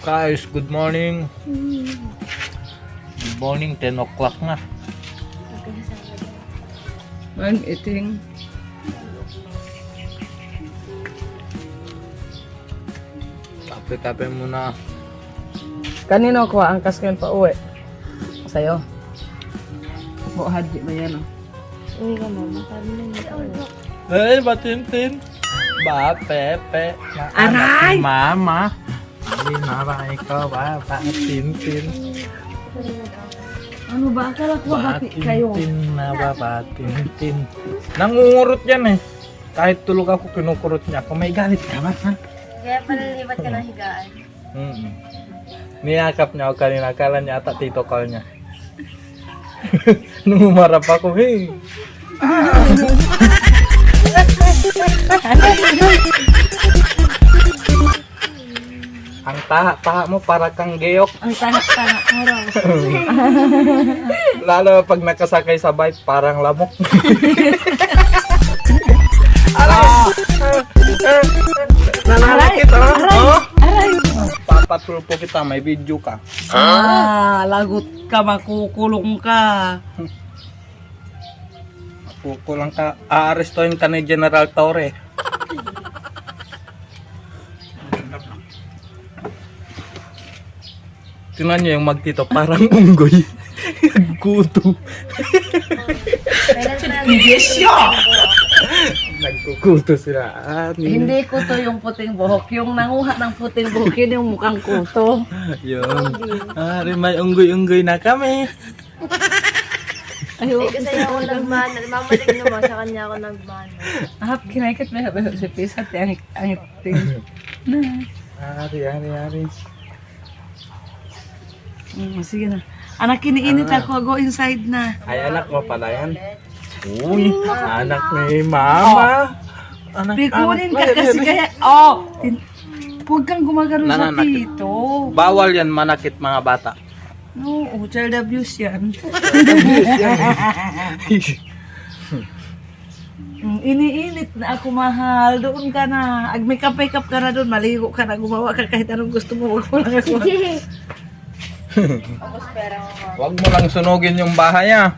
Guys, good morning. Good morning, 10 o'clock na. Man, eating. Kape-kape muna. Kanino ko angkas ko pa uwi? Sa'yo. Mo hadji ba yan? Uy ka mama, sabi na niya. Eh, ba Tintin? Ba, Pepe? Aray! Mama. Ay, naray ka ba? Ba, Tintin? Ano ba? Akala ko bati kayo. Tintin na ba? Ba, Tintin? Nangungurot yan eh. Kahit tulog ako, kinukurot niya. Kung may galit ka ba, ha? Kaya palilipat ka ng higaan. Niyakap niya ako kanina. Akala niya ata tito call niya. Nung umarap ako, hey. Ang taha-taha mo para kang geyok. Ang tanak-tanak mo raw. Lalo pag nakasakay sa bike, parang lamok. Nananakit, oh? Aray! Papatulpo kita, may video ka. Lagot ka, makukulong ka. Kukulang ka, aarestuhin ka ni General Torre. Tingnan niyo yung magtito, parang unggoy. Nagkuto. Nagkukuto sila. Hindi kuto yung puting buhok. Yung nanguha ng puting buhok, yun yung mukhang kuto. Yun. May unggoy-unggoy na kami. Ayo. Kasi ako nagmana. Mamalig naman sa kanya ako nagmana. Ahap, kinaikot na yung si Pisat. Ang iting. Ari. Sige na. Anak, kiniinit ako. Go inside na. Ay, anak mo pala yan. Uy, anak ni mama. Anak, Pikunin ka anak. kasi kaya. Oh! Huwag kang gumagano sa Nananakit. tito. Bawal yan manakit mga bata. No, child abuse yan. Iniinit na ako, mahal. Doon ka na. Mag-makeup ka na doon. Maligo ka na. Gumawa ka kahit anong gusto mo. Huwag mo lang ako. Tapos pera mo. Huwag mo lang sunugin yung bahay ah.